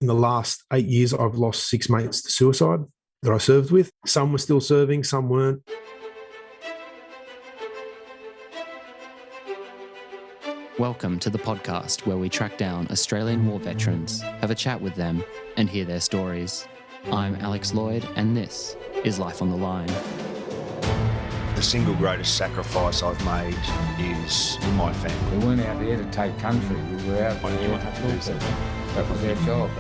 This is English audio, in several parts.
In the last 8 years, I've lost 6 mates to suicide that I served with. Some were still serving, some weren't. Welcome to the podcast where we track down Australian war veterans, have a chat with them, and hear their stories. I'm Alex Lloyd, and this is Life on the Line. The single greatest sacrifice I've made is my family. We weren't out there to take country. We were out there to do something. That was our job.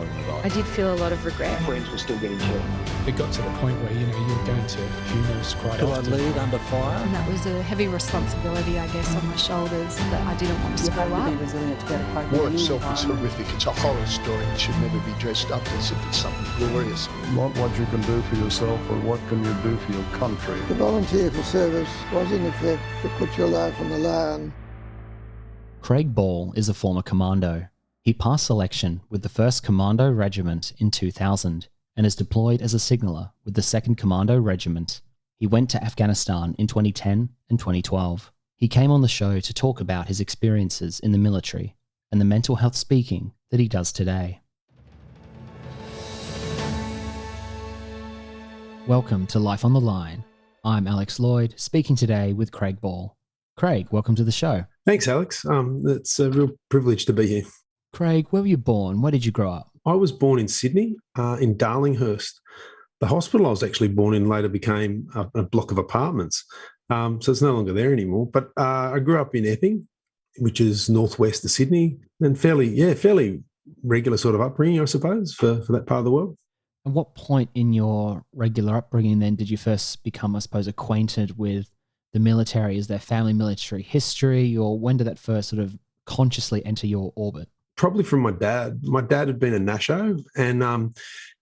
I did feel a lot of regret. Friends were still getting killed. It got to the point where, you were going to funerals quite often. Do I lead under fire? And that was a heavy responsibility, I guess, on my shoulders that I didn't want to screw up. War itself is horrific. It's a horror story. It should never be dressed up as if it's something glorious. Not what you can do for yourself, but what can you do for your country. The volunteer for service was in effect to put your life on the line. Craig Ball is a former commando. He passed selection with the 1st Commando Regiment in 2000 and is deployed as a signaller with the 2nd Commando Regiment. He went to Afghanistan in 2010 and 2012. He came on the show to talk about his experiences in the military and the mental health speaking that he does today. Welcome to Life on the Line. I'm Alex Lloyd, speaking today with Craig Ball. Craig, welcome to the show. Thanks, Alex. It's a real privilege to be here. Craig, where were you born? Where did you grow up? I was born in Sydney, in Darlinghurst. The hospital I was actually born in later became a block of apartments, so it's no longer there anymore. But I grew up in Epping, which is northwest of Sydney, and fairly regular sort of upbringing, I suppose, for that part of the world. At what point in your regular upbringing then did you first become, I suppose, acquainted with the military? Is there family military history, or when did that first sort of consciously enter your orbit? Probably from my dad. My dad had been a Nasho, and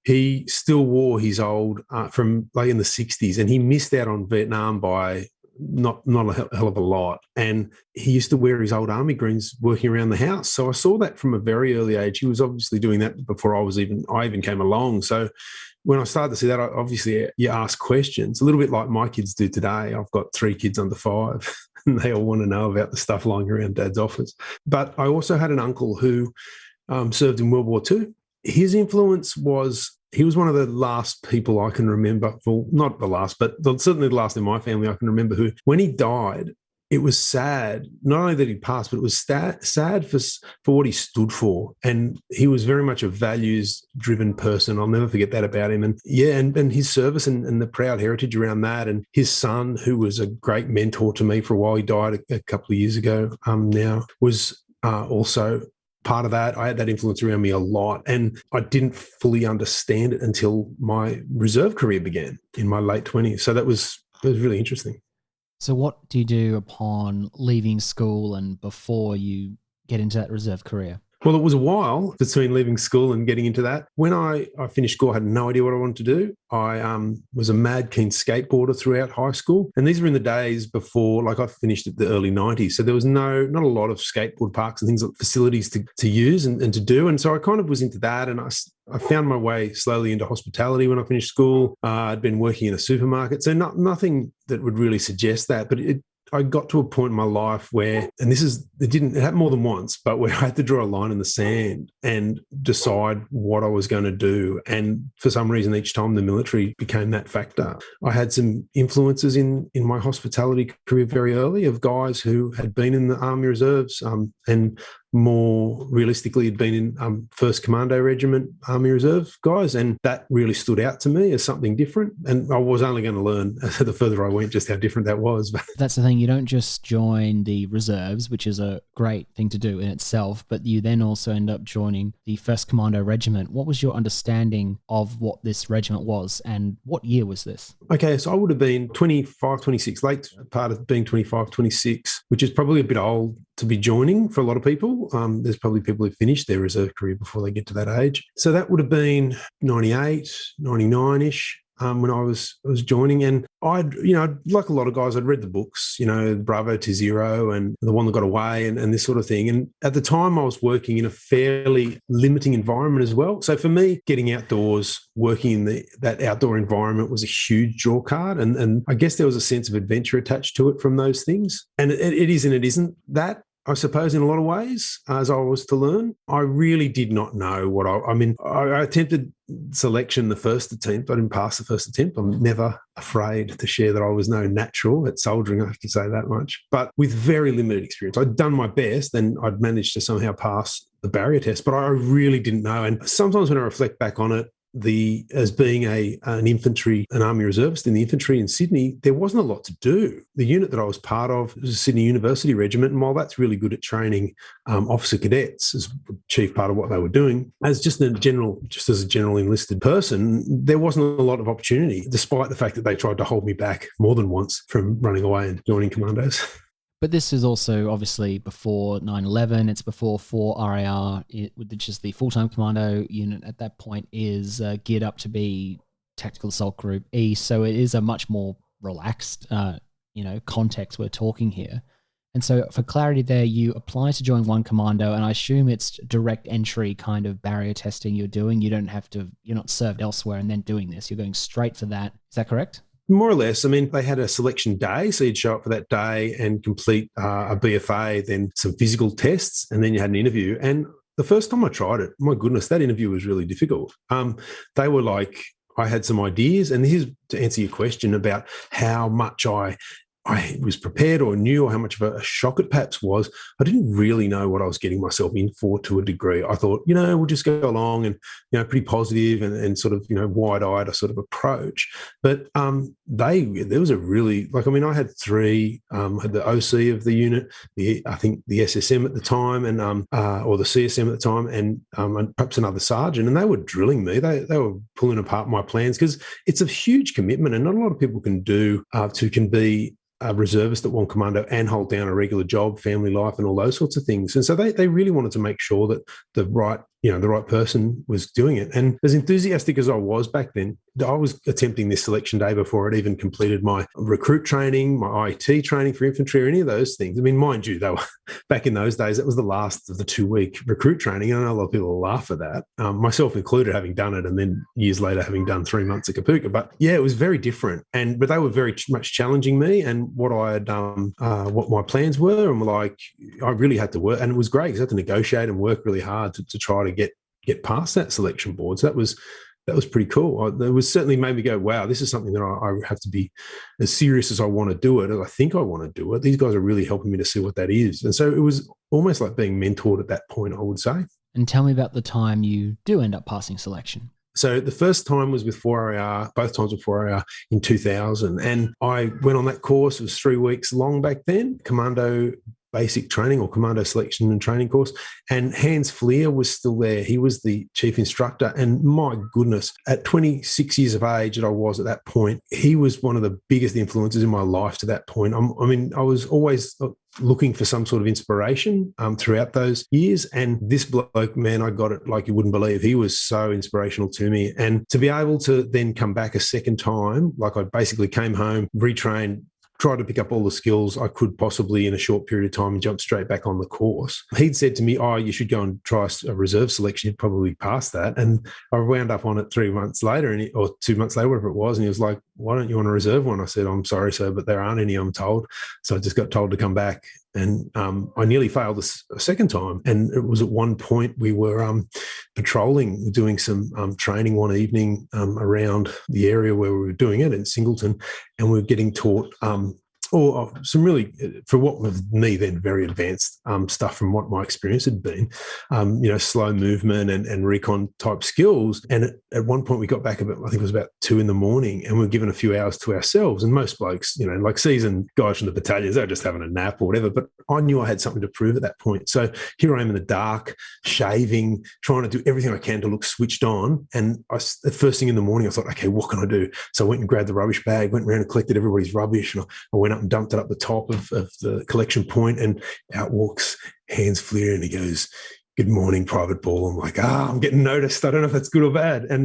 he still wore his old from like in the 60s, and he missed out on Vietnam by not a hell of a lot. And he used to wear his old army greens working around the house. So I saw that from a very early age. He was obviously doing that before I even came along. So when I started to see that, obviously you ask questions, a little bit like my kids do today. I've got 3 kids under 5, and they all want to know about the stuff lying around Dad's office. But I also had an uncle who served in World War II. His influence was, he was one of the last people I can remember, well, not the last, but certainly the last in my family I can remember, who, when he died, it was sad, not only that he passed, but it was sad for what he stood for. And he was very much a values-driven person. I'll never forget that about him. And and his service and the proud heritage around that. And his son, who was a great mentor to me for a while, he died a couple of years ago now, was also part of that. I had that influence around me a lot. And I didn't fully understand it until my reserve career began in my late 20s. So it was really interesting. So what do you do upon leaving school and before you get into that reserve career? Well, it was a while between leaving school and getting into that. When I finished school, I had no idea what I wanted to do. I was a mad keen skateboarder throughout high school. And these were in the days before, like I finished at the early 90s. So there was not a lot of skateboard parks and things like facilities to use and to do. And so I kind of was into that. And I found my way slowly into hospitality when I finished school. I'd been working in a supermarket. So nothing that would really suggest that. But I got to a point in my life where, and it happened more than once, but where I had to draw a line in the sand and decide what I was going to do. And for some reason, each time the military became that factor. I had some influences in my hospitality career very early of guys who had been in the Army Reserves and more realistically had been in 1st Commando Regiment Army Reserve guys, and that really stood out to me as something different. And I was only going to learn the further I went just how different that was. That's the thing, you don't just join the reserves, which is a great thing to do in itself, but you then also end up joining the 1st Commando Regiment. What was your understanding of what this regiment was, and what year was this? Okay, so I would have been 25, 26, late part of being 25, 26, which is probably a bit old to be joining for a lot of people. There's probably people who finished their reserve career before they get to that age. So that would have been 98, 99-ish. When I was joining, and I'd, like a lot of guys, I'd read the books, Bravo to Zero and The One That Got Away and this sort of thing. And at the time I was working in a fairly limiting environment as well. So for me, getting outdoors, working in that outdoor environment was a huge draw card. And I guess there was a sense of adventure attached to it from those things. And it is and it isn't. That I suppose, in a lot of ways, as I was to learn. I really did not know what I attempted selection the first attempt. I didn't pass the first attempt. I'm never afraid to share that I was no natural at soldiering, I have to say that much. But with very limited experience, I'd done my best and I'd managed to somehow pass the barrier test, but I really didn't know. And sometimes when I reflect back on it, as being an army reservist in the infantry in Sydney, there wasn't a lot to do. The unit that I was part of was a Sydney University regiment, and while that's really good at training officer cadets as chief part of what they were doing, as as a general enlisted person, there wasn't a lot of opportunity, despite the fact that they tried to hold me back more than once from running away and joining commandos. But this is also obviously before 9/11. It's before 4 RAR, which is the full-time commando unit at that point, is geared up to be Tactical Assault Group E. So it is a much more relaxed, context we're talking here. And so for clarity there, you apply to join one commando, and I assume it's direct entry kind of barrier testing you're doing. You're not served elsewhere and then doing this. You're going straight for that. Is that correct? More or less. I mean, they had a selection day, so you'd show up for that day and complete a BFA, then some physical tests, and then you had an interview. And the first time I tried it, my goodness, that interview was really difficult. They were like, I had some ideas, and here's to answer your question about how much I was prepared or knew, or how much of a shock it perhaps was. I didn't really know what I was getting myself in for to a degree. I thought, we'll just go along and, pretty positive and sort of, wide-eyed sort of approach. But there was a really, I had three, had the OC of the unit, I think the SSM at the time, and or the CSM at the time, and perhaps another sergeant, and they were drilling me. They were pulling apart my plans, because it's a huge commitment, and not a lot of people can be a reservist at one commando and hold down a regular job, family life, and all those sorts of things. And so they really wanted to make sure that the right person was doing it. And as enthusiastic as I was back then, I was attempting this selection day before I'd even completed my recruit training, my IT training for infantry, or any of those things. I mean, mind you, they were back in those days, that was the last of the 2-week recruit training. And I know a lot of people will laugh at that, myself included, having done it, and then years later having done 3 months at Kapooka. But yeah, it was very different. But they were very much challenging me and what I had done, what my plans were. And I really had to work, and it was great because I had to negotiate and work really hard to try to get past that selection board. So that was pretty cool. It was certainly made me go, wow, this is something that I have to be as serious as I want to do it, as I think I want to do it. These guys are really helping me to see what that is. And so it was almost like being mentored at that point, I would say. And tell me about the time you do end up passing selection. So the first time was with 4RAR, both times with 4RAR in 2000. And I went on that course. It was 3 weeks long back then, Commando Basic Training or Commando Selection and Training course. And Hans Fleer was still there. He was the chief instructor. And my goodness, at 26 years of age that I was at that point, he was one of the biggest influences in my life to that point. I was always looking for some sort of inspiration throughout those years. And this bloke, man, I got it like you wouldn't believe. He was so inspirational to me. And to be able to then come back a second time, like I basically came home, retrained, tried to pick up all the skills I could possibly in a short period of time and jump straight back on the course. He'd said to me, you should go and try a reserve selection. You'd probably pass that. And I wound up on it 3 months later, or 2 months later, whatever it was. And he was like, why don't you want a reserve one? I said, I'm sorry, sir, but there aren't any, I'm told. So I just got told to come back. And I nearly failed a second time. And it was at one point we were patrolling, doing some training one evening around the area where we were doing it in Singleton. And we were getting taught some really, for what was me then, very advanced stuff from what my experience had been, slow movement and recon type skills. And at one point we got back I think it was about 2 a.m, and we were given a few hours to ourselves. And most blokes, like seasoned guys from the battalions, they were just having a nap or whatever. But I knew I had something to prove at that point. So here I am in the dark, shaving, trying to do everything I can to look switched on. And the first thing in the morning, I thought, okay, what can I do? So I went and grabbed the rubbish bag, went around and collected everybody's rubbish. And I went up and dumped it up the top of the collection point, and out walks Hans Fleer, and he goes, "Good morning, Private Ball." I'm like, I'm getting noticed. I don't know if that's good or bad. And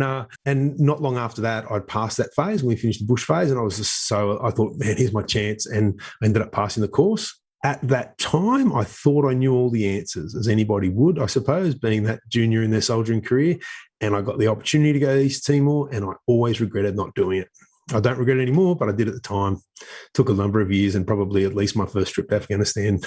not long after that, I'd passed that phase when we finished the bush phase, and I thought, man, here's my chance. And I ended up passing the course. At that time, I thought I knew all the answers, as anybody would, I suppose, being that junior in their soldiering career. And I got the opportunity to go to East Timor, and I always regretted not doing it. I don't regret it anymore, but I did at the time. Took a number of years and probably at least my first trip to Afghanistan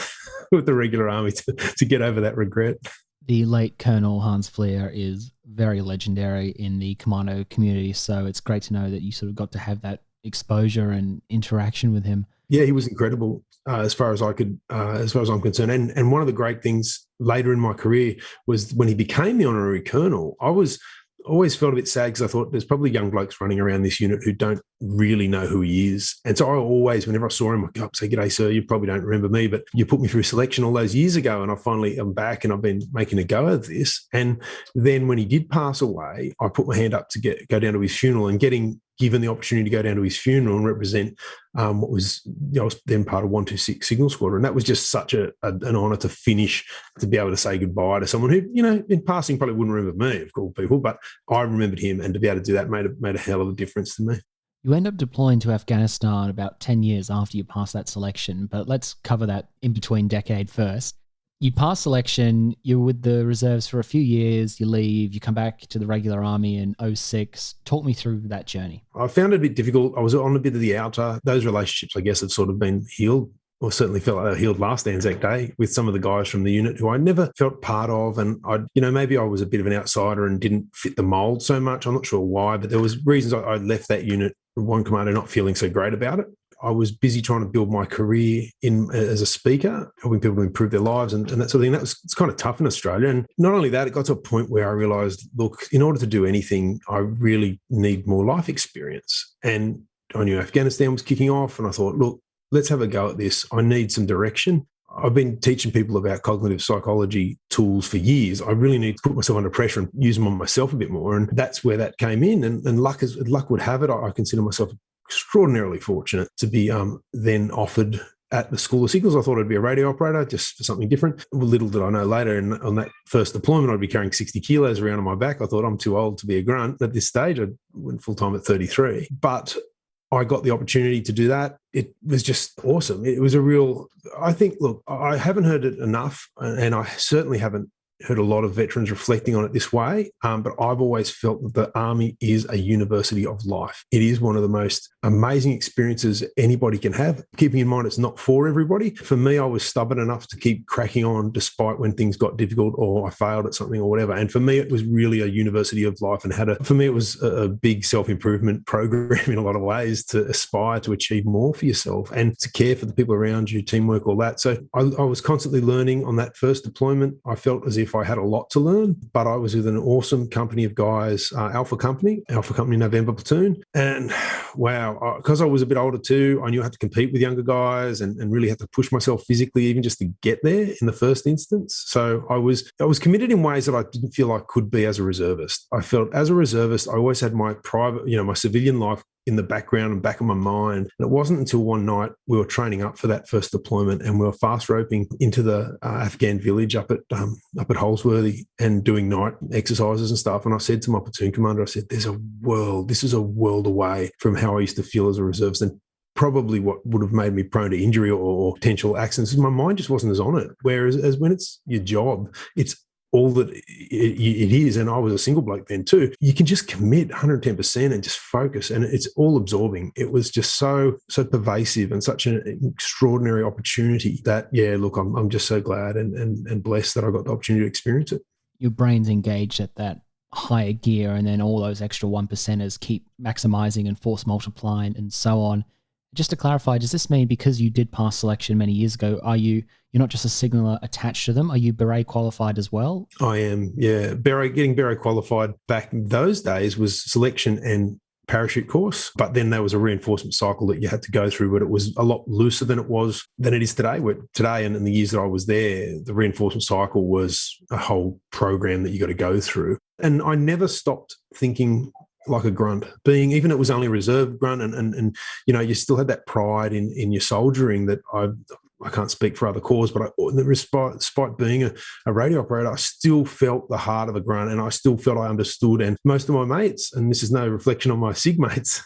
with the regular army to get over that regret. The late Colonel Hans Fleer is very legendary in the commando community, so it's great to know that you sort of got to have that exposure and interaction with him. Yeah, he was incredible as far as I'm concerned. And one of the great things later in my career was when he became the honorary colonel. I always felt a bit sad because I thought there's probably young blokes running around this unit who don't really know who he is. And so I always, whenever I saw him, I'd go up and say, "G'day, sir, you probably don't remember me, but you put me through selection all those years ago, and I'm back and I've been making a go of this." And then when he did pass away, I put my hand up to go down to his funeral, and getting given the opportunity to go down to his funeral and represent what was, I was then part of 126 Signal Squadron. That was just such an honour to finish, to be able to say goodbye to someone who, in passing probably wouldn't remember me, of all people, but I remembered him, and to be able to do that made a hell of a difference to me. You end up deploying to Afghanistan about 10 years after you pass that selection, but let's cover that in-between decade first. You pass selection, you're with the reserves for a few years, you leave, you come back to the regular army in 2006. Talk me through that journey. I found it a bit difficult. I was on a bit of the outer. Those relationships, I guess, have sort of been healed, or certainly felt like they were healed last Anzac Day, with some of the guys from the unit who I never felt part of. And maybe I was a bit of an outsider and didn't fit the mold so much. I'm not sure why, but there was reasons I left that unit, one commander, not feeling so great about it. I was busy trying to build my career as a speaker, helping people to improve their lives and that sort of thing. It's kind of tough in Australia. And not only that, it got to a point where I realised, look, in order to do anything, I really need more life experience. And I knew Afghanistan was kicking off, and I thought, look, let's have a go at this. I need some direction. I've been teaching people about cognitive psychology tools for years. I really need to put myself under pressure and use them on myself a bit more. And that's where that came in. And luck would have it, I consider myself extraordinarily fortunate to be then offered at the School of Signals. I thought I'd be a radio operator just for something different. Little did I know later, and on that first deployment, I'd be carrying 60 kilos around on my back. I thought, I'm too old to be a grunt. At this stage, I went full-time at 33. But I got the opportunity to do that. It was just awesome. It was I think, look, I haven't heard it enough, and I certainly haven't heard a lot of veterans reflecting on it this way, but I've always felt that the Army is a university of life. It is one of the most amazing experiences anybody can have, keeping in mind it's not for everybody. For me, I was stubborn enough to keep cracking on despite when things got difficult or I failed at something or whatever. And for me, it was really a university of life, and for me, it was a big self-improvement program in a lot of ways, to aspire to achieve more for yourself and to care for the people around you, teamwork, all that. So I was constantly learning on that first deployment. I felt as if I had a lot to learn, but I was with an awesome company of guys, Alpha Company November Platoon. And wow, because I was a bit older too, I knew I had to compete with younger guys and really had to push myself physically even just to get there in the first instance. So I was committed in ways that I didn't feel I could be as a reservist. I felt as a reservist, I always had my private, my civilian life in the background and back of my mind. And it wasn't until one night we were training up for that first deployment, and we were fast roping into the Afghan village up at Holsworthy and doing night exercises and stuff. And I said to my platoon commander, I said, this is a world away from how I used to feel as a reservist, and probably what would have made me prone to injury or potential accidents. My mind just wasn't as on it. Whereas as when it's your job, it's all that it is, and I was a single bloke then too, you can just commit 110% and just focus, and it's all absorbing. It was just so pervasive and such an extraordinary opportunity that, look, I'm just so glad and blessed that I got the opportunity to experience it. Your brain's engaged at that higher gear, and then all those extra 1%ers keep maximizing and force multiplying and so on. Just to clarify, does this mean because you did pass selection many years ago, you're not just a signaller attached to them? Are you beret qualified as well? I am, yeah. Getting beret qualified back in those days was selection and parachute course, but then there was a reinforcement cycle that you had to go through, but it was a lot looser than it is today. Today and in the years that I was there, the reinforcement cycle was a whole program that you got to go through. And I never stopped thinking like a grunt, even it was only a reserve grunt, and you still had that pride in your soldiering that I can't speak for other corps, but despite being a radio operator, I still felt the heart of a grunt, and I still felt I understood. And most of my mates, and this is no reflection on my SIG mates,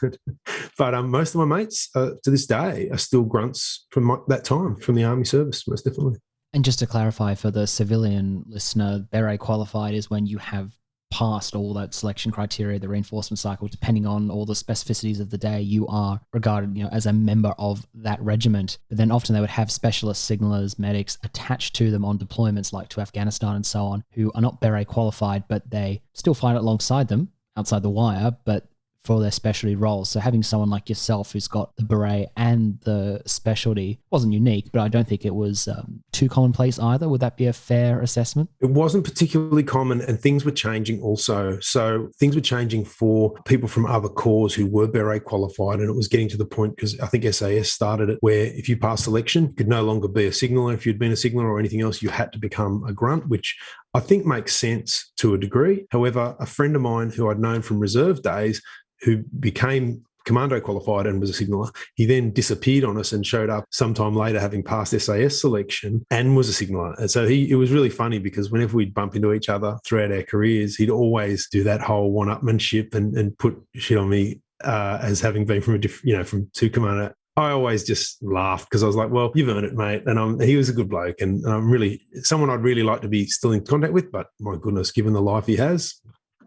but most of my mates to this day are still grunts from that time, from the Army service, most definitely. And just to clarify for the civilian listener, beret qualified is when you have passed all that selection criteria, the reinforcement cycle, depending on all the specificities of the day, you are regarded, as a member of that regiment. But then often they would have specialist signalers, medics attached to them on deployments like to Afghanistan and so on, who are not beret qualified, but they still fight alongside them outside the wire, but for their specialty roles. So having someone like yourself who's got the beret and the specialty wasn't unique, but I don't think it was too commonplace either. Would that be a fair assessment? It wasn't particularly common, and things were changing also. So things were changing for people from other corps who were beret qualified, and it was getting to the point, because I think SAS started it, where if you passed selection, you could no longer be a signaller. If you'd been a signaller or anything else, you had to become a grunt, which I think makes sense to a degree. However, a friend of mine who I'd known from reserve days, who became commando qualified and was a signaller, he then disappeared on us and showed up sometime later having passed SAS selection and was a signaller. And so it was really funny, because whenever we'd bump into each other throughout our careers, he'd always do that whole one-upmanship and put shit on me as having been from a different, from two commando. I always just laughed, because I was like, well, you've earned it, mate. And he was a good bloke, and I'm really someone I'd really like to be still in contact with, but my goodness, given the life he has,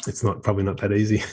it's probably not that easy.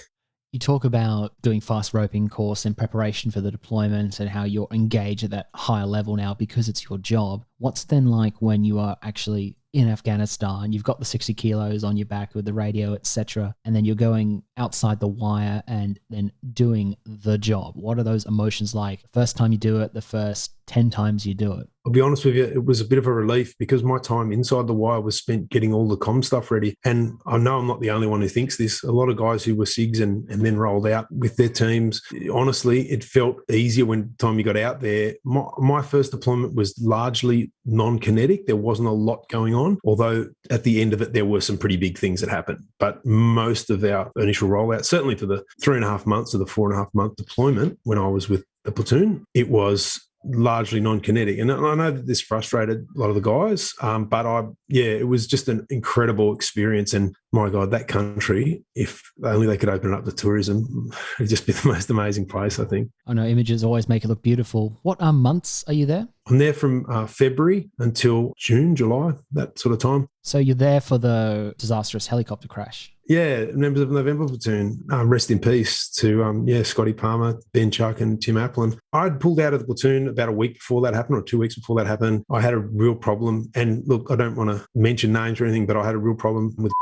You talk about doing fast roping course in preparation for the deployment and how you're engaged at that higher level now because it's your job. What's then like when you are actually in Afghanistan, you've got the 60 kilos on your back with the radio, etc., and then you're going outside the wire and then doing the job? What are those emotions like? First time you do it, the first 10 times you do it? I'll be honest with you, it was a bit of a relief, because my time inside the wire was spent getting all the comm stuff ready. And I know I'm not the only one who thinks this. A lot of guys who were SIGs and then rolled out with their teams, honestly, it felt easier when the time you got out there. My first deployment was largely non-kinetic. There wasn't a lot going on, although at the end of it, there were some pretty big things that happened. But most of our initial rollout, certainly for the 3.5 months of the 4.5 month deployment when I was with the platoon, it was largely non-kinetic. And I know that this frustrated a lot of the guys, but it was just an incredible experience. And my God, that country, if only they could open it up to tourism, it'd just be the most amazing place, I think. I know images always make it look beautiful. What months are you there? I'm there from February until June, July, that sort of time. So you're there for the disastrous helicopter crash? Yeah, members of the November platoon. Rest in peace to Scotty Palmer, Ben Chuck, and Tim Applin. I'd pulled out of the platoon about a week before that happened, or 2 weeks before that happened. I had a real problem, and look, I don't want to mention names or anything, but I had a real problem with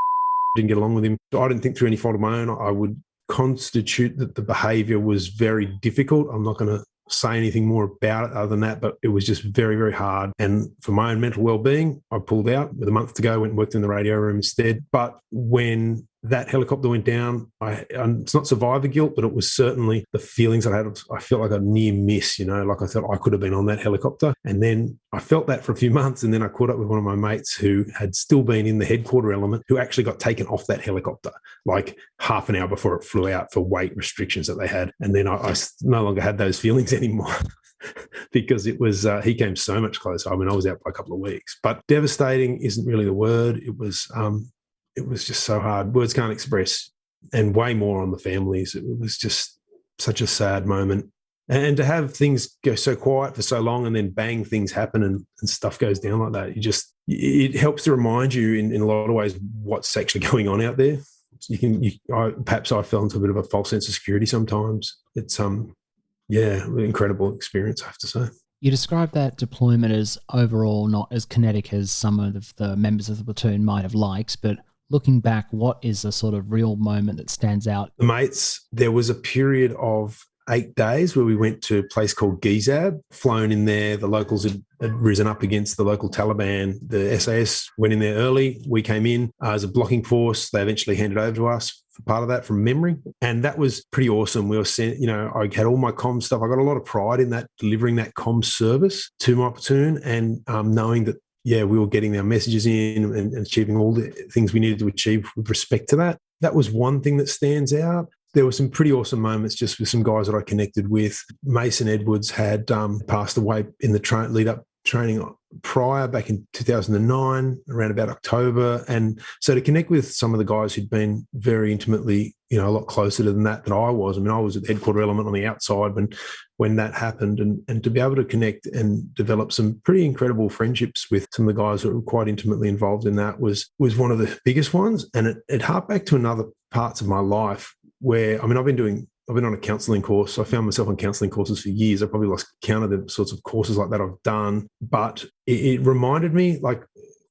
didn't get along with him. I didn't think through any fault of my own. I would constitute that the behaviour was very difficult. I'm not going to say anything more about it other than that, but it was just very, very hard. And for my own mental well-being, I pulled out with a month to go, went and worked in the radio room instead. But when that helicopter went down, it's not survivor guilt, but it was certainly the feelings I had. I felt like a near miss, like I thought I could have been on that helicopter. And then I felt that for a few months. And then I caught up with one of my mates who had still been in the headquarter element, who actually got taken off that helicopter like half an hour before it flew out for weight restrictions that they had. And then I no longer had those feelings anymore. Because it was, he came so much closer. I mean, I was out by a couple of weeks, but devastating isn't really the word. It was just so hard. Words can't express, and way more on the families. It was just such a sad moment. And to have things go so quiet for so long and then bang, things happen and stuff goes down like that, it helps to remind you in a lot of ways what's actually going on out there. Perhaps I fell into a bit of a false sense of security sometimes. It's, an incredible experience, I have to say. You described that deployment as overall not as kinetic as some of the members of the platoon might have liked, but looking back, what is a sort of real moment that stands out? The mates, there was a period of 8 days where we went to a place called Gizab, flown in there. The locals had risen up against the local Taliban. The SAS went in there early. We came in as a blocking force. They eventually handed over to us for part of that from memory. And that was pretty awesome. We were sent, I had all my comm stuff. I got a lot of pride in that, delivering that comm service to my platoon and knowing that, we were getting our messages in and achieving all the things we needed to achieve with respect to that. That was one thing that stands out. There were some pretty awesome moments just with some guys that I connected with. Mason Edwards had passed away in the lead-up training prior, back in 2009, around about October. And so to connect with some of the guys who'd been very intimately a lot closer than that I was. I mean, I was at the headquarter element on the outside when that happened, and to be able to connect and develop some pretty incredible friendships with some of the guys that were quite intimately involved in that was one of the biggest ones. And it harked back to another parts of my life where, I mean, I've been on a counselling course. I found myself on counselling courses for years. I probably lost count of the sorts of courses like that I've done. But it reminded me, like,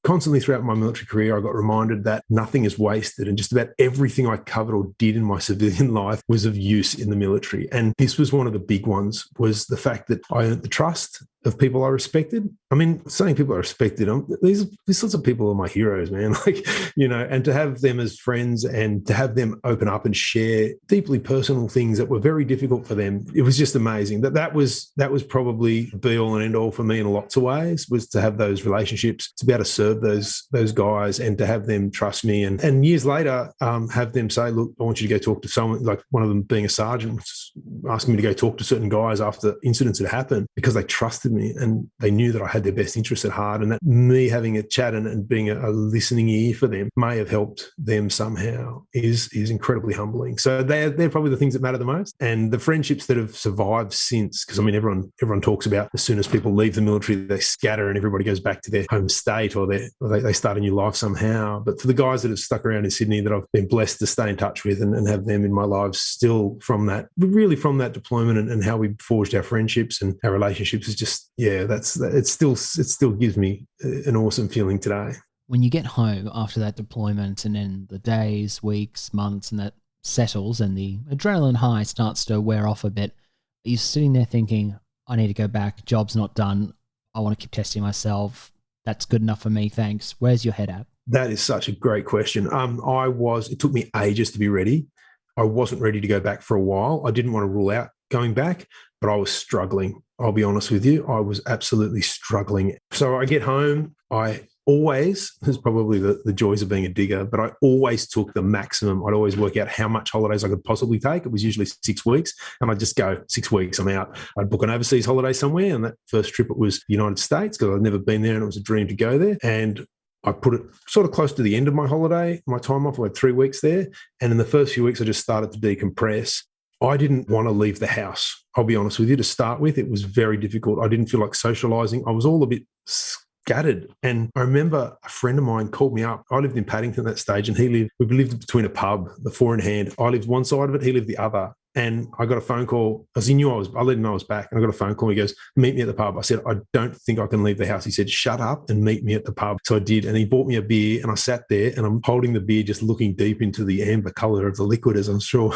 constantly throughout my military career, I got reminded that nothing is wasted, and just about everything I covered or did in my civilian life was of use in the military. And this was one of the big ones, was the fact that I earned the trust of people I respected. I mean, saying people I respected, these sorts of people are my heroes, man. Like, and to have them as friends and to have them open up and share deeply personal things that were very difficult for them, it was just amazing. That was probably the be all and end all for me in lots of ways, was to have those relationships, to be able to serve those guys and to have them trust me. And years later, have them say, look, I want you to go talk to someone, like one of them being a sergeant, asking me to go talk to certain guys after incidents had happened because they trusted me and they knew that I had their best interests at heart, and that me having a chat and being a listening ear for them may have helped them somehow is incredibly humbling. So they're probably the things that matter the most. And the friendships that have survived since, because I mean, everyone talks about as soon as people leave the military, they scatter and everybody goes back to their home state or they start a new life somehow. But for the guys that have stuck around in Sydney that I've been blessed to stay in touch with and have them in my lives still from that deployment and how we forged our friendships and our relationships is just, it still gives me an awesome feeling today. When you get home after that deployment and then the days, weeks, months, and that settles and the adrenaline high starts to wear off a bit, are you sitting there thinking, I need to go back, job's not done, I want to keep testing myself, that's good enough for me, thanks? Where's your head at? That is such a great question. It took me ages to be ready. I wasn't ready to go back for a while. I didn't want to rule out going back, but I was struggling. I'll be honest with you. I was absolutely struggling. So I get home. This is probably the joys of being a digger, but I always took the maximum. I'd always work out how much holidays I could possibly take. It was usually 6 weeks, and I'd just go 6 weeks, I'm out. I'd book an overseas holiday somewhere, and that first trip, it was the United States because I'd never been there, and it was a dream to go there. And I put it sort of close to the end of my holiday, my time off. I had 3 weeks there, and in the first few weeks, I just started to decompress. I didn't want to leave the house. I'll be honest with you. To start with, it was very difficult. I didn't feel like socializing. I was all a bit scattered. And I remember a friend of mine called me up. I lived in Paddington at that stage, and we lived between a pub, the Four in Hand. I lived one side of it, he lived the other. And I got a phone call because he knew I let him know I was back. And I got a phone call. He goes, meet me at the pub. I said, I don't think I can leave the house. He said, shut up and meet me at the pub. So I did. And he bought me a beer, and I sat there and I'm holding the beer, just looking deep into the amber color of the liquid, as I'm sure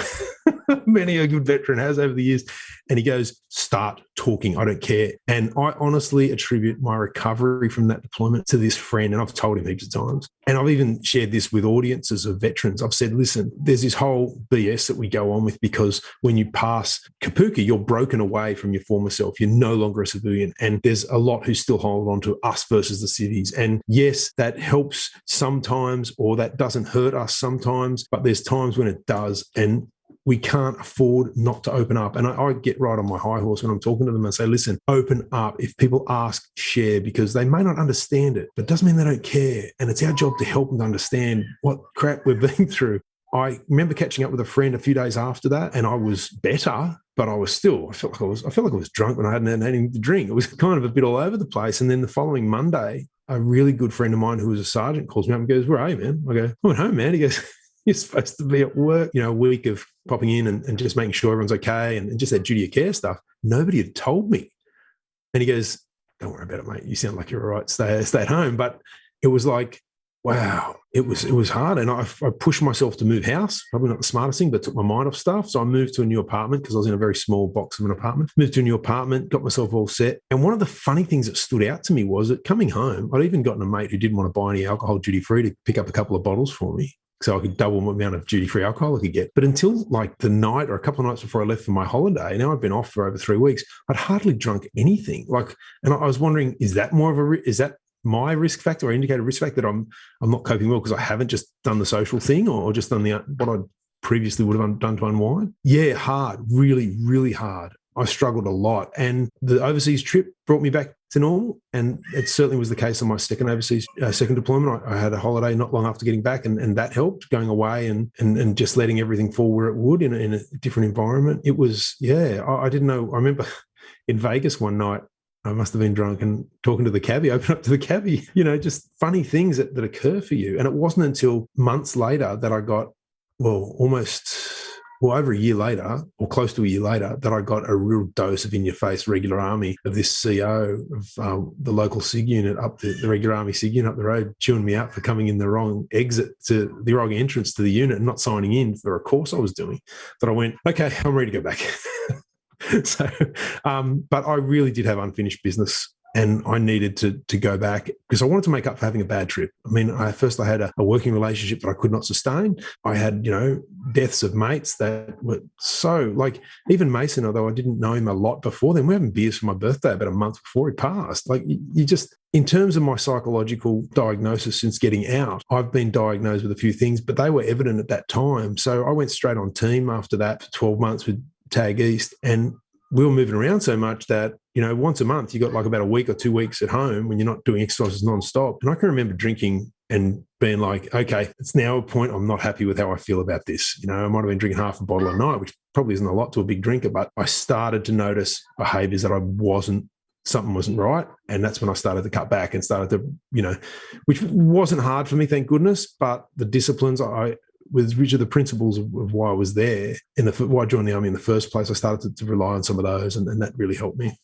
many a good veteran has over the years. And he goes, start talking. I don't care. And I honestly attribute my recovery from that deployment to this friend. And I've told him heaps of times. And I've even shared this with audiences of veterans. I've said, listen, there's this whole BS that we go on with because when you pass Kapuka, you're broken away from your former self. You're no longer a civilian. And there's a lot who still hold on to us versus the civvies. And yes, that helps sometimes, or that doesn't hurt us sometimes, but there's times when it does. And we can't afford not to open up. And I get right on my high horse when I'm talking to them and say, listen, open up. If people ask, share, because they may not understand it, but it doesn't mean they don't care. And it's our job to help them to understand what crap we've been through. I remember catching up with a friend a few days after that, and I was better, but I felt like I was drunk when I hadn't had anything to drink. It was kind of a bit all over the place. And then the following Monday, a really good friend of mine who was a sergeant calls me up and goes, where are you, man? I go, I'm at home, man. He goes, you're supposed to be at work, a week of popping in and just making sure everyone's okay and just that duty of care stuff. Nobody had told me. And he goes, don't worry about it, mate. You sound like you're all right. Stay at home. But it was like, wow, it was hard. And I pushed myself to move house, probably not the smartest thing, but took my mind off stuff. So I moved to a new apartment because I was in a very small box of an apartment. Moved to a new apartment, got myself all set. And one of the funny things that stood out to me was that coming home, I'd even gotten a mate who didn't want to buy any alcohol duty-free to pick up a couple of bottles for me, so I could double the amount of duty-free alcohol I could get. But until like the night or a couple of nights before I left for my holiday, now I've been off for over 3 weeks, I'd hardly drunk anything. And I was wondering, is that my risk factor or indicated risk factor that I'm not coping well because I haven't just done the social thing or just done what I previously would have done to unwind? Yeah, hard, really, really hard. I struggled a lot. And the overseas trip brought me back to normal. And it certainly was the case on my second second deployment. I had a holiday not long after getting back, and that helped, going away and just letting everything fall where it would in a different environment. It was, I didn't know. I remember in Vegas one night, I must have been drunk and talking to the cabbie, open up to the cabbie, just funny things that occur for you. And it wasn't until months later that I got, over a year later, or close to a year later, that I got a real dose of in-your-face regular army of this CO of the local SIG unit up the regular army SIG unit up the road, chewing me out for coming in the wrong entrance to the unit and not signing in for a course I was doing. That I went, okay, I'm ready to go back. So, but I really did have unfinished business. And I needed to go back because I wanted to make up for having a bad trip. I mean, I had a working relationship that I could not sustain. I had, deaths of mates that were so, even Mason, although I didn't know him a lot before then, we were having beers for my birthday about a month before he passed. You just, in terms of my psychological diagnosis since getting out, I've been diagnosed with a few things, but they were evident at that time. So I went straight on team after that for 12 months with Tag East, and we were moving around so much that, once a month, you got about a week or 2 weeks at home when you're not doing exercises nonstop. And I can remember drinking and being like, okay, it's now a point I'm not happy with how I feel about this. I might have been drinking half a bottle a night, which probably isn't a lot to a big drinker, but I started to notice behaviors that something wasn't right. And that's when I started to cut back and started to, which wasn't hard for me, thank goodness, but the disciplines which are the principles of why I was there, why I joined the army in the first place, I started to rely on some of those, and that really helped me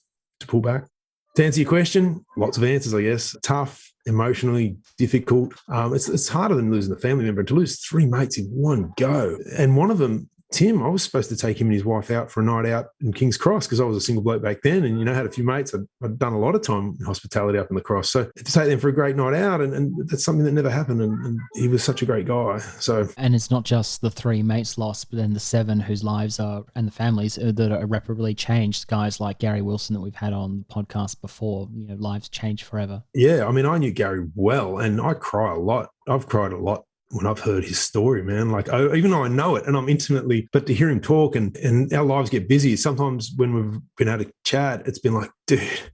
to pull back. To answer your question, lots of answers, I guess. Tough, emotionally difficult. It's harder than losing a family member. And to lose 3 mates in one go, and one of them, Tim, I was supposed to take him and his wife out for a night out in King's Cross because I was a single bloke back then, and had a few mates. I'd done a lot of time in hospitality up in the Cross, so to take them for a great night out, and that's something that never happened. And he was such a great guy. So, and it's not just the 3 mates lost, but then the 7 whose lives are, and the families that are irreparably changed. Guys like Gary Wilson that we've had on the podcast before, lives change forever. Yeah, I mean, I knew Gary well, and I cry a lot. I've cried a lot when I've heard his story, man. Even though I know it and I'm intimately, but to hear him talk and our lives get busy, sometimes when we've been able to chat, it's been like, dude,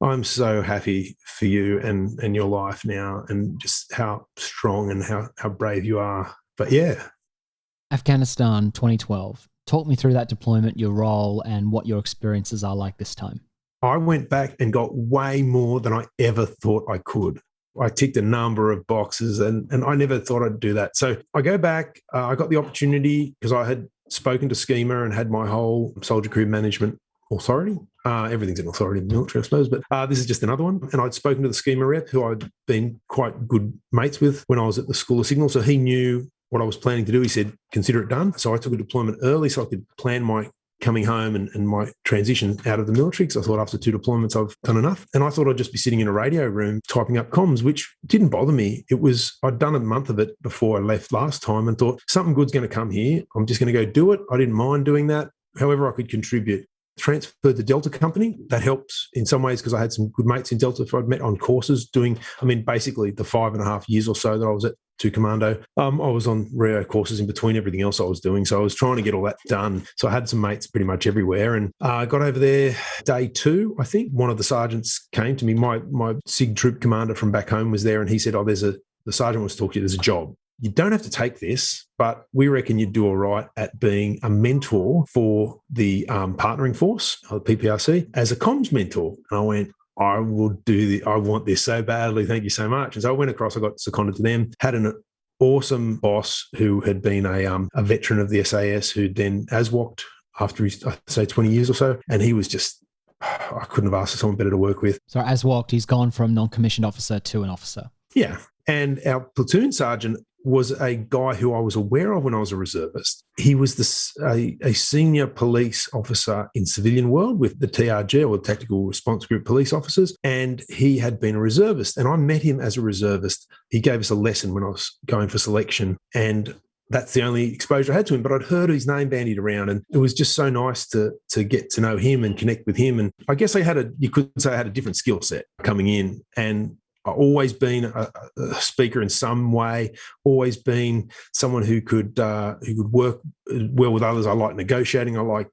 I'm so happy for you and your life now, and just how strong and how brave you are. But yeah. Afghanistan 2012. Talk me through that deployment, your role, and what your experiences are like this time. I went back and got way more than I ever thought I could. I ticked a number of boxes, and I never thought I'd do that. So I go back. I got the opportunity because I had spoken to Schema and had my whole soldier career management authority. Everything's an authority in the military, I suppose, but this is just another one. And I'd spoken to the Schema rep, who I'd been quite good mates with when I was at the School of Signal. So he knew what I was planning to do. He said, consider it done. So I took a deployment early so I could plan my coming home and my transition out of the military, because I thought after 2 deployments I've done enough. And I thought I'd just be sitting in a radio room typing up comms, which didn't bother me. I'd done a month of it before I left last time and thought something good's going to come here. I'm just going to go do it. I didn't mind doing that. However I could contribute. Transferred to Delta Company. That helps in some ways because I had some good mates in Delta who I'd met on courses basically the 5.5 years or so that I was at 2 Commando. I was on REO courses in between everything else I was doing. So I was trying to get all that done. So I had some mates pretty much everywhere, and I got over there day 2, I think. One of the sergeants came to me. My SIG troop commander from back home was there, and he said, the sergeant wants to talk to you. There's a job. You don't have to take this, but we reckon you'd do all right at being a mentor for the partnering force, the PPRC, as a comms mentor. And I went, I will do I want this so badly. Thank you so much. And so I went across, I got seconded to them, had an awesome boss who had been a veteran of the SAS, who then ASWOC'd after his, I'd say 20 years or so. And he was just, I couldn't have asked for someone better to work with. So ASWOC'd, he's gone from non-commissioned officer to an officer. Yeah. And our platoon sergeant was a guy who I was aware of when I was a reservist. He was a senior police officer in civilian world with the TRG, or Tactical Response Group Police Officers, and he had been a reservist. And I met him as a reservist. He gave us a lesson when I was going for selection, and that's the only exposure I had to him. But I'd heard his name bandied around, and it was just so nice to get to know him and connect with him. And I guess you could say I had a different skill set coming in, and I've always been a speaker in some way, always been someone who could work well with others. I like negotiating. I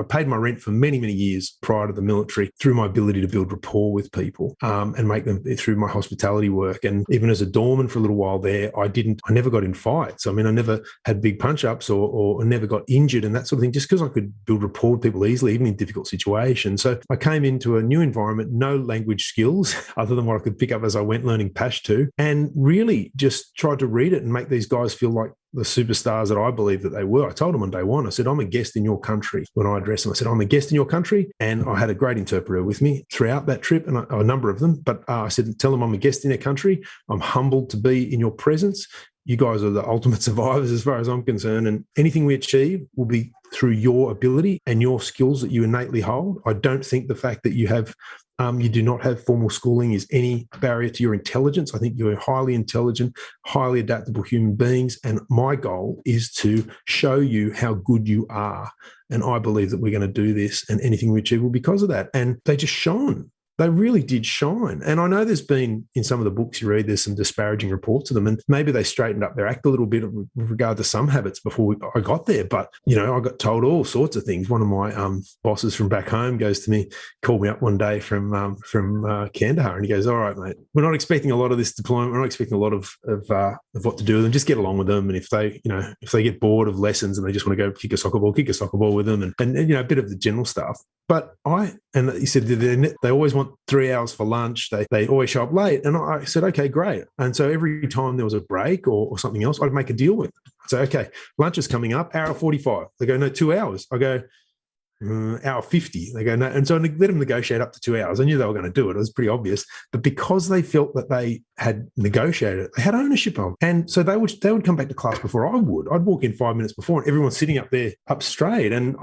paid my rent for many, many years prior to the military through my ability to build rapport with people and make them through my hospitality work. And even as a doorman for a little while there, I never got in fights. I mean, I never had big punch-ups or never got injured and that sort of thing, just because I could build rapport with people easily, even in difficult situations. So I came into a new environment, no language skills other than what I could pick up as I went, learning Pashto, and really just tried to read it and make these guys feel like the superstars that I believe that they were. I told them on day one, I said, I'm a guest in your country. When I addressed them, I said, I'm a guest in your country. And I had a great interpreter with me throughout that trip, and a number of them. But I said, tell them I'm a guest in their country. I'm humbled to be in your presence. You guys are the ultimate survivors as far as I'm concerned. And anything we achieve will be through your ability and your skills that you innately hold. I don't think the fact that you do not have formal schooling is any barrier to your intelligence. I think you're highly intelligent, highly adaptable human beings. And my goal is to show you how good you are. And I believe that we're going to do this, and anything we achieve will be because of that. And they just shone. They really did shine. And I know there's been, in some of the books you read, there's some disparaging reports of them, and maybe they straightened up their act a little bit with regard to some habits before I got there. But, I got told all sorts of things. One of my bosses from back home called me up one day from Kandahar, and he goes, all right, mate, we're not expecting a lot of this deployment. We're not expecting a lot of what to do with them. Just get along with them. And if they get bored of lessons and they just want to go kick a soccer ball with them and a bit of the general stuff. But he said they always want 3 hours for lunch. They always show up late. And I said, okay, great. And so every time there was a break or something else, I'd make a deal with them. I'd say, okay, lunch is coming up, hour 45. They go, no, 2 hours. I go, hour 50. They go, no. And so I let them negotiate up to 2 hours. I knew they were going to do it. It was pretty obvious. But because they felt that they had negotiated it, they had ownership of it. And so they would come back to class before I would. I'd walk in 5 minutes before and everyone's sitting up there up straight. And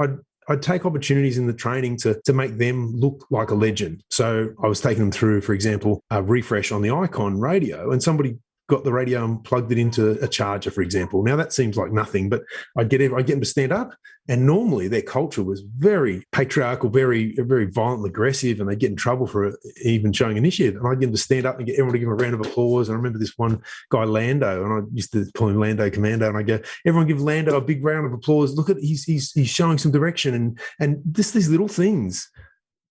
I'd take opportunities in the training to make them look like a legend. So I was taking them through, for example, a refresh on the Icon radio, and somebody got the radio and plugged it into a charger, for example. Now that seems like nothing, but I'd get them to stand up, and normally their culture was very patriarchal, very, very violently aggressive, and they'd get in trouble for even showing initiative. And I'd get them to stand up and get everyone to give them a round of applause. And I remember this one guy, Lando, and I used to call him Lando Commando, and I go, everyone give Lando a big round of applause. Look at he's showing some direction, and just these little things.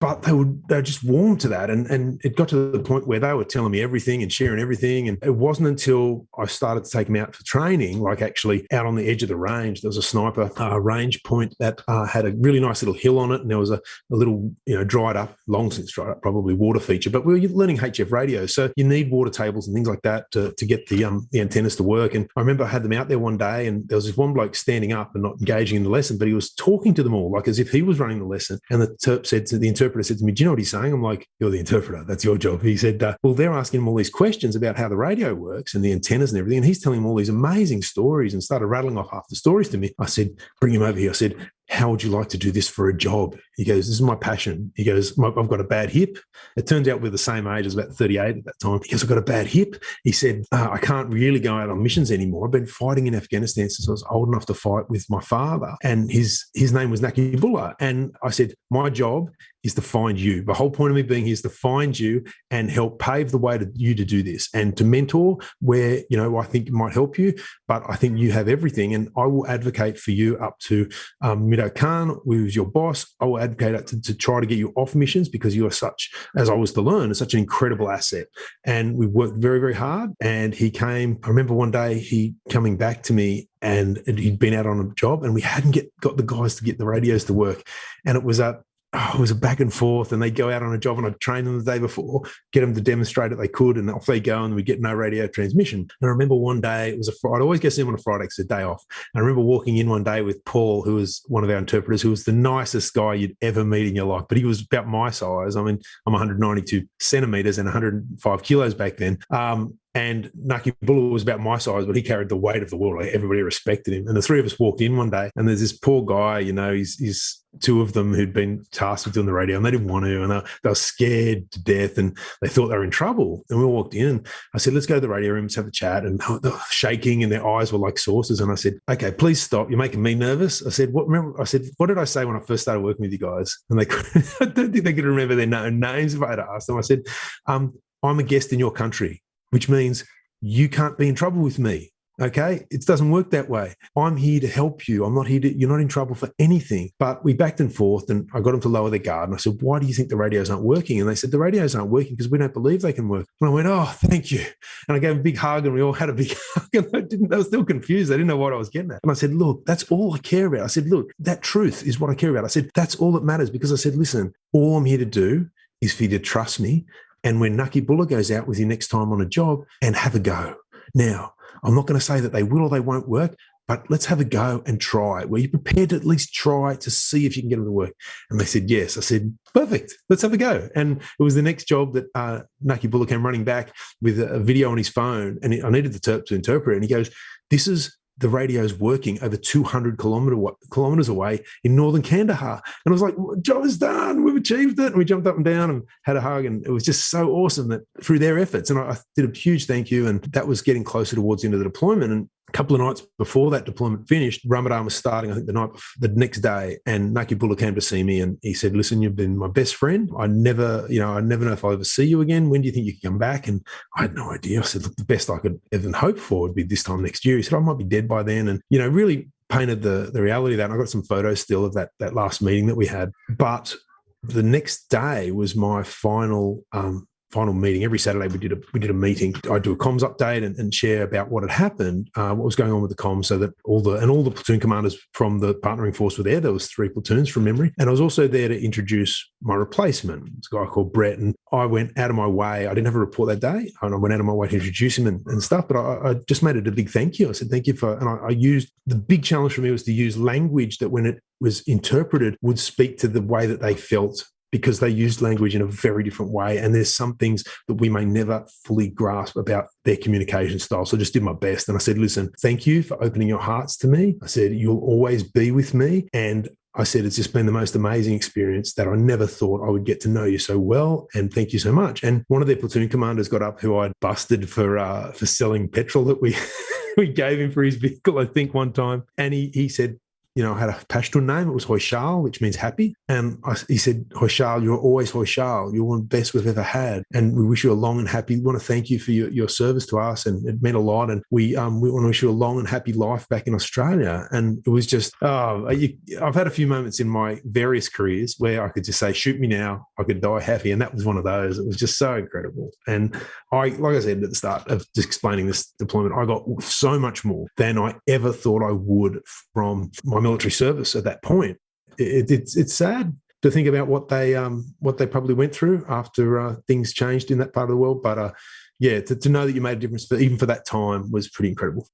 But they were just warm to that. And it got to the point where they were telling me everything and sharing everything. And it wasn't until I started to take them out for training, like actually out on the edge of the range, there was a sniper range point that had a really nice little hill on it. And there was a little, dried up, long since dried up, probably water feature. But we were learning HF radio. So you need water tables and things like that to get the antennas to work. And I remember I had them out there one day, and there was this one bloke standing up and not engaging in the lesson, but he was talking to them all like as if he was running the lesson. And the interpreter said to me, do you know what he's saying? I'm like, you're the interpreter. That's your job. He said, well, they're asking him all these questions about how the radio works and the antennas and everything. And he's telling him all these amazing stories and started rattling off half the stories to me. I said, bring him over here. I said, how would you like to do this for a job? He goes, this is my passion. He goes, I've got a bad hip. It turns out we're the same age, I was about 38 at that time. He goes, I've got a bad hip. He said, I can't really go out on missions anymore. I've been fighting in Afghanistan since I was old enough to fight with my father. And his name was Nakibullah. And I said, my job is to find you. The whole point of me being here is to find you and help pave the way to you to do this and to mentor where, I think it might help you, but I think you have everything. And I will advocate for you up to Mido Khan, who's your boss. I will advocate to try to get you off missions because you are such, as I was to learn, such an incredible asset. And we worked very, very hard. And he came, I remember one day he coming back to me, and he'd been out on a job and we hadn't got the guys to get the radios to work. And it was a back and forth, and they'd go out on a job and I'd train them the day before, get them to demonstrate that they could, and off they go, and we get no radio transmission. And I remember one day, it was a Friday, I'd always get them on a Friday because it's a day off. And I remember walking in one day with Paul, who was one of our interpreters, who was the nicest guy you'd ever meet in your life, but he was about my size. I mean, I'm 192 centimeters and 105 kilos back then. And Nakibullah was about my size, but he carried the weight of the world. Like, everybody respected him. And the three of us walked in one day, and there's this poor guy, he's two of them who'd been tasked with doing the radio, and they didn't want to, and they were scared to death, and they thought they were in trouble. And we walked in, and I said, let's go to the radio room, let's have a chat. And they were shaking, and their eyes were like saucers. And I said, okay, please stop. You're making me nervous. I said, what did I say when I first started working with you guys? And they I don't think they could remember their names if I had asked them. I said, I'm a guest in your country, which means you can't be in trouble with me. Okay, it doesn't work that way. I'm here to help you. I'm not here to, you're not in trouble for anything. But we backed and forth, and I got them to lower their guard. And I said, why do you think the radios aren't working? And they said, the radios aren't working because we don't believe they can work. And I went, oh, thank you. And I gave them a big hug, and we all had a big hug. And they were still confused. They didn't know what I was getting at. And I said, look, that's all I care about. I said, look, that truth is what I care about. I said, that's all that matters, because I said, listen, all I'm here to do is for you to trust me. And when Nucky Buller goes out with you next time on a job, and have a go. Now, I'm not going to say that they will or they won't work, but let's have a go and try. Were you prepared to at least try to see if you can get them to work? And they said, yes. I said, perfect. Let's have a go. And it was the next job that Nucky Buller came running back with a video on his phone, and I needed the Terp to interpret it. And he goes, this is the radio's working over 200 kilometers away in northern Kandahar. And I was like, job is done. We've achieved it. And we jumped up and down and had a hug. And it was just so awesome that through their efforts. And I did a huge thank you. And that was getting closer towards the end of the deployment. And a couple of nights before that deployment finished, Ramadan was starting, I think the next day. And Nucky Buller came to see me, and he said, listen, you've been my best friend. I never know if I'll ever see you again. When do you think you can come back? And I had no idea. I said, look, the best I could even hope for would be this time next year. He said, I might be dead by then. And, really painted the reality of that. And I got some photos still of that last meeting that we had. But the next day was my final meeting. Every Saturday we did a meeting. I'd do a comms update and share about what had happened, what was going on with the comms, so that all the platoon commanders from the partnering force were there. There was 3 platoons from memory. And I was also there to introduce my replacement. It's a guy called Brett. And I went out of my way. I didn't have a report that day. And I went out of my way to introduce him and stuff. But I just made it a big thank you. I said, thank you and I used, the big challenge for me was to use language that when it was interpreted would speak to the way that they felt, because they used language in a very different way. And there's some things that we may never fully grasp about their communication style. So I just did my best. And I said, listen, thank you for opening your hearts to me. I said, you'll always be with me. And I said, it's just been the most amazing experience that I never thought I would get to know you so well. And thank you so much. And one of their platoon commanders got up, who I'd busted for selling petrol that we gave him for his vehicle, I think, one time. And he said, I had a Pashtun name. It was Hoishal, which means happy. And he said, Hoishal, you're always Hoishal. You're one of the best we've ever had. And we wish you a long and happy, we want to thank you for your service to us. And it meant a lot. And we want to wish you a long and happy life back in Australia. And it was just, I've had a few moments in my various careers where I could just say, shoot me now, I could die happy. And that was one of those. It was just so incredible. And like I said at the start of just explaining this deployment, I got so much more than I ever thought I would from my military service at that point. It's sad to think about what they probably went through after things changed in that part of the world. But to know that you made a difference even for that time was pretty incredible.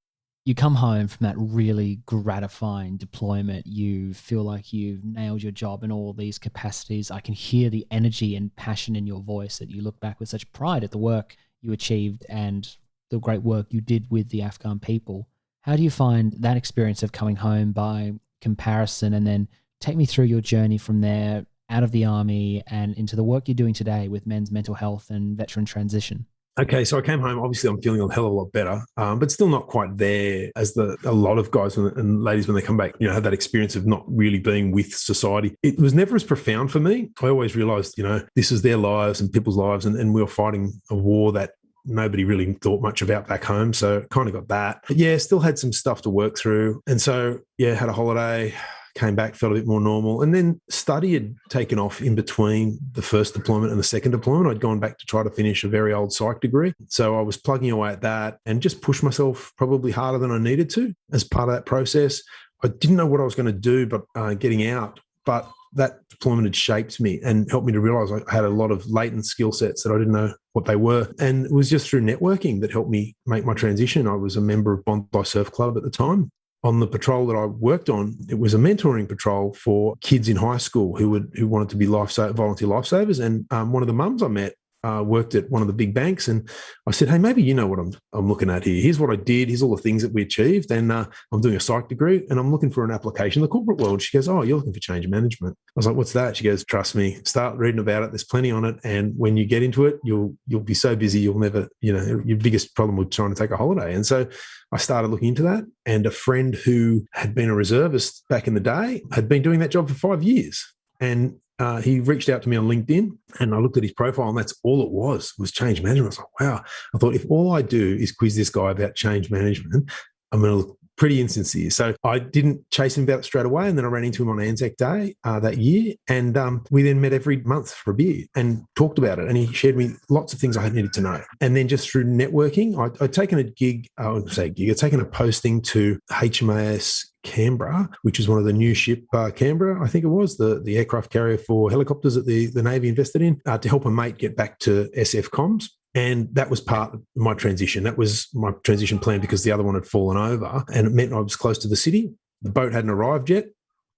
You come home from that really gratifying deployment. You feel like you've nailed your job in all these capacities. I can hear the energy and passion in your voice, that you look back with such pride at the work you achieved and the great work you did with the Afghan people. How do you find that experience of coming home by comparison, and then take me through your journey from there out of the army and into the work you're doing today with men's mental health and veteran transition? Okay, so I came home. Obviously, I'm feeling a hell of a lot better, but still not quite there as a lot of guys and ladies when they come back, have that experience of not really being with society. It was never as profound for me. I always realised, this is their lives and people's lives, and we were fighting a war that nobody really thought much about back home. So kind of got that. But still had some stuff to work through. And so, had a holiday, came back, felt a bit more normal. And then study had taken off in between the first deployment and the second deployment. I'd gone back to try to finish a very old psych degree. So I was plugging away at that and just pushed myself probably harder than I needed to as part of that process. I didn't know what I was going to do, but getting out. But that deployment had shaped me and helped me to realise I had a lot of latent skill sets that I didn't know what they were. And it was just through networking that helped me make my transition. I was a member of Bondi Surf Club at the time. On the patrol that I worked on, it was a mentoring patrol for kids in high school who wanted to be volunteer lifesavers. And one of the mums I met worked at one of the big banks, and I said, hey, maybe you know what I'm looking at here. Here's what I did. Here's all the things that we achieved. And I'm doing a psych degree and I'm looking for an application in the corporate world. She goes, oh, you're looking for change management. I was like, what's that? She goes, trust me, start reading about it. There's plenty on it. And when you get into it, you'll be so busy, you'll never, your biggest problem was trying to take a holiday. And so I started looking into that. And a friend who had been a reservist back in the day had been doing that job for 5 years. And he reached out to me on LinkedIn, and I looked at his profile, and that's all it was change management. I was like, wow. I thought, if all I do is quiz this guy about change management, I'm going to look pretty insincere. So I didn't chase him about it straight away. And then I ran into him on Anzac Day that year. And we then met every month for a beer and talked about it. And he shared me lots of things I had needed to know. And then just through networking, I'd taken a gig, I'd taken a posting to HMAS Canberra, which was one of the new ship Canberra, I think it was, the aircraft carrier for helicopters that the Navy invested in, to help a mate get back to SF comms. And that was part of my transition. That was my transition plan because the other one had fallen over, and it meant I was close to the city. The boat hadn't arrived yet.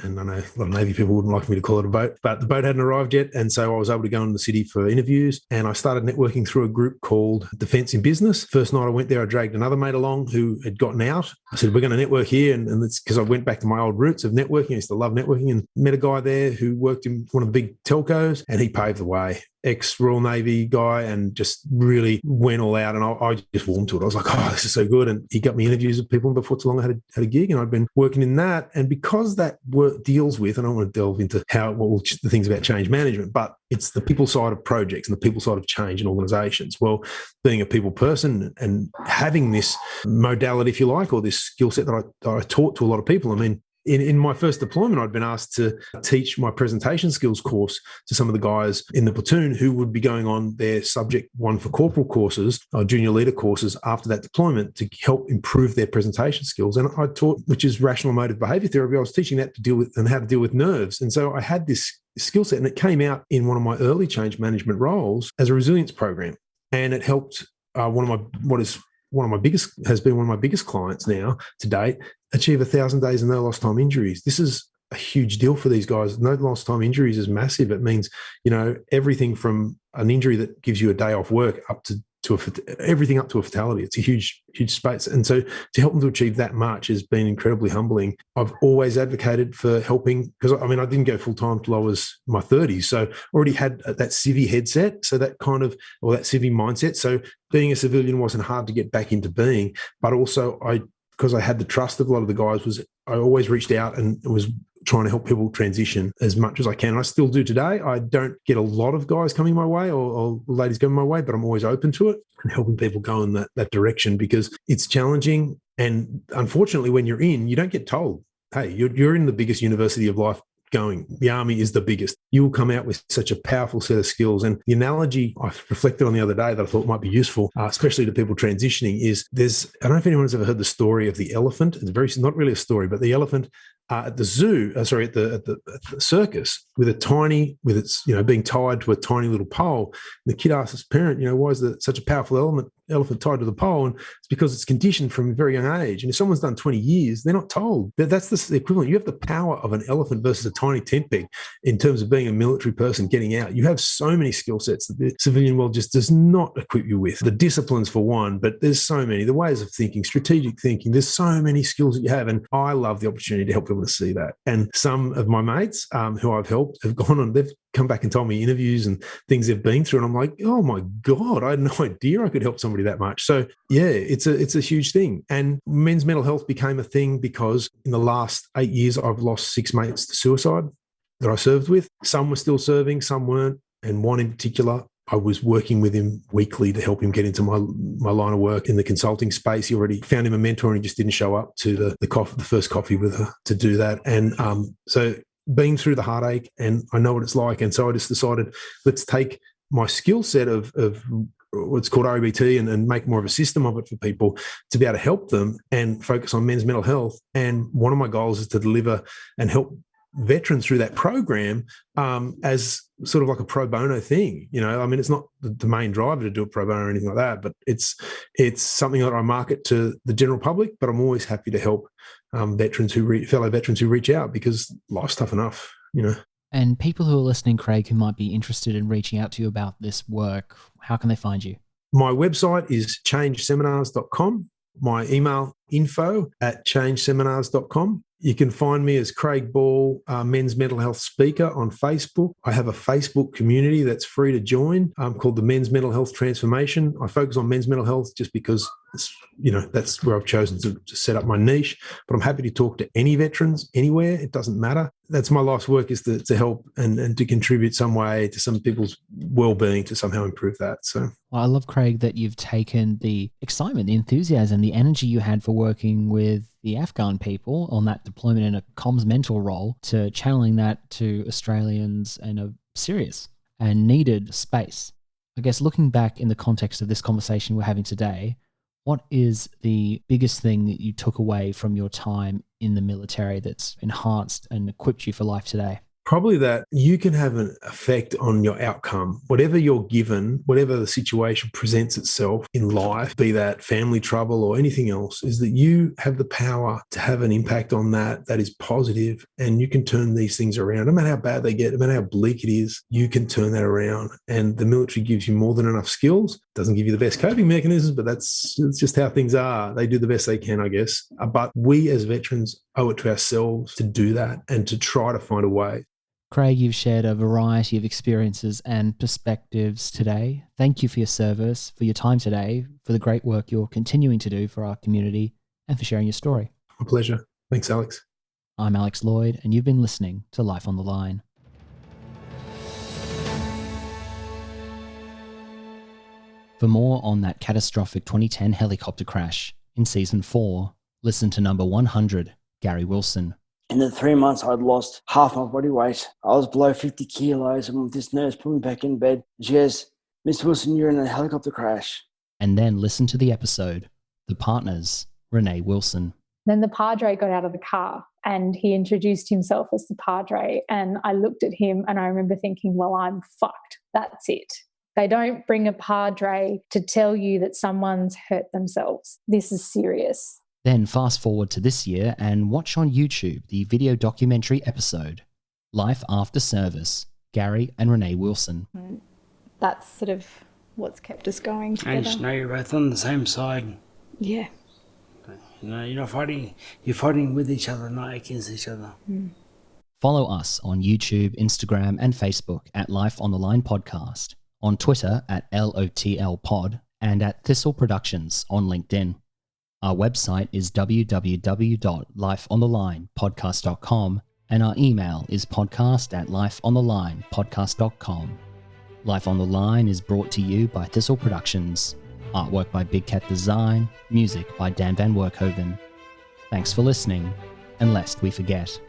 And I know a lot of Navy people wouldn't like me to call it a boat, but the boat hadn't arrived yet. And so I was able to go into the city for interviews, and I started networking through a group called Defence in Business. First night I went there, I dragged another mate along who had gotten out. I said, we're going to network here. And it's because I went back to my old roots of networking. I used to love networking, and met a guy there who worked in one of the big telcos, and he paved the way. Ex-Royal Navy guy, and just really went all out, and I just warmed to it. I was like, oh, this is so good. And he got me interviews with people, and before too long I had a gig, and I'd been working in that. And because that work deals with, and I don't want to delve into the things about change management, but it's the people side of projects and the people side of change in organizations. Well, being a people person and having this modality, if you like, or this skill set that I taught to a lot of people. I mean, in my first deployment, I'd been asked to teach my presentation skills course to some of the guys in the platoon who would be going on their subject one for corporal courses or junior leader courses after that deployment to help improve their presentation skills. And I taught, which is rational emotive behavior therapy. I was teaching that to deal with and how to deal with nerves. And so I had this skill set, and it came out in one of my early change management roles as a resilience program. And it helped one of my biggest clients now to date achieve 1,000 days and no lost time injuries. This is a huge deal for these guys. No lost time injuries is massive. It means, everything from an injury that gives you a day off work up to everything up to a fatality. It's a huge space. And so to help them to achieve that much has been incredibly humbling. I've always advocated for helping, because I didn't go full time till I was my 30s. So already had that civvy headset. So that that civvy mindset. So being a civilian wasn't hard to get back into being, but also because I had the trust of a lot of the guys, I always reached out and was trying to help people transition as much as I can. I still do today. I don't get a lot of guys coming my way or ladies coming my way, but I'm always open to it and helping people go in that direction, because it's challenging. And unfortunately, when you're in, you don't get told, hey, you're in the biggest university of life going. The army is the biggest. You will come out with such a powerful set of skills. And the analogy I reflected on the other day that I thought might be useful, especially to people transitioning, is I don't know if anyone's ever heard the story of the elephant. It's not really a story, but the elephant at the zoo, at the circus, with its being tied to a tiny little pole. And the kid asks his parent, why is there such a powerful elephant tied to the pole? And it's because it's conditioned from a very young age. And if someone's done 20 years, they're not told. That's the equivalent. You have the power of an elephant versus a tiny tent peg in terms of being a military person getting out. You have so many skill sets that the civilian world just does not equip you with. The disciplines for one, but there's so many. The ways of thinking, strategic thinking, there's so many skills that you have. And I love the opportunity to help people to see that. And some of my mates who I've helped have gone on, they've come back and told me interviews and things they've been through. And I'm like, oh my God, I had no idea I could help somebody that much. So yeah, it's a huge thing. And men's mental health became a thing because in the last 8 years, I've lost 6 mates to suicide that I served with. Some were still serving, some weren't. And one in particular, I was working with him weekly to help him get into my line of work in the consulting space. He already found him a mentor and he just didn't show up to the first coffee with her to do that. And so being through the heartache, and I know what it's like. And so I just decided, let's take my skill set of what's called REBT and make more of a system of it for people to be able to help them and focus on men's mental health. And one of my goals is to deliver and help veterans through that program as sort of like a pro bono thing. It's not the main driver to do a pro bono or anything like that, but it's something that I market to the general public. But I'm always happy to help fellow veterans who reach out, because life's tough enough. And people who are listening, Craig, who might be interested in reaching out to you about this work, how can they find you? My website is changeseminars.com. My email, info@changeseminars.com. You can find me as Craig Ball, men's mental health speaker on Facebook. I have a Facebook community that's free to join called the Men's Mental Health Transformation. I focus on men's mental health just because that's where I've chosen to set up my niche. But I'm happy to talk to any veterans anywhere. It doesn't matter. That's my life's work, is to help and to contribute some way to some people's well-being to somehow improve that. So, well, I love, Craig, that you've taken the excitement, the enthusiasm, the energy you had for working with the Afghan people on that deployment in a comms mentor role to channeling that to Australians in a serious and needed space. I guess looking back in the context of this conversation we're having today, what is the biggest thing that you took away from your time in the military that's enhanced and equipped you for life today? Probably that you can have an effect on your outcome. Whatever you're given, whatever the situation presents itself in life, be that family trouble or anything else, is that you have the power to have an impact on that is positive, and you can turn these things around. No matter how bad they get, no matter how bleak it is, you can turn that around. And the military gives you more than enough skills. Doesn't give you the best coping mechanisms, but it's just how things are. They do the best they can, I guess. But we as veterans owe it to ourselves to do that and to try to find a way. Craig, you've shared a variety of experiences and perspectives today. Thank you for your service, for your time today, for the great work you're continuing to do for our community, and for sharing your story. My pleasure. Thanks, Alex. I'm Alex Lloyd, and you've been listening to Life on the Line. For more on that catastrophic 2010 helicopter crash in Season 4, listen to number 100, Gary Wilson. In the 3 months, I'd lost half my body weight. I was below 50 kilos, and this nurse put me back in bed. She goes, "Mr. Wilson, you're in a helicopter crash." And then listen to the episode, The Partners, Renee Wilson. Then the Padre got out of the car and he introduced himself as the Padre. And I looked at him and I remember thinking, well, I'm fucked. That's it. They don't bring a Padre to tell you that someone's hurt themselves. This is serious. Then fast forward to this year and watch on YouTube the video documentary episode, Life After Service, Gary and Renee Wilson. That's sort of what's kept us going together. I just know you're both on the same side. Yeah. You're not fighting. You're fighting with each other, not against each other. Follow us on YouTube, Instagram and Facebook at Life on the Line Podcast, on Twitter at LOTL Pod, and at Thistle Productions on LinkedIn. Our website is www.lifeonthelinepodcast.com, and our email is podcast@lifeonthelinepodcast.com. Life on the Line is brought to you by Thistle Productions. Artwork by Big Cat Design, music by Dan Van Werkhoven. Thanks for listening, and lest we forget.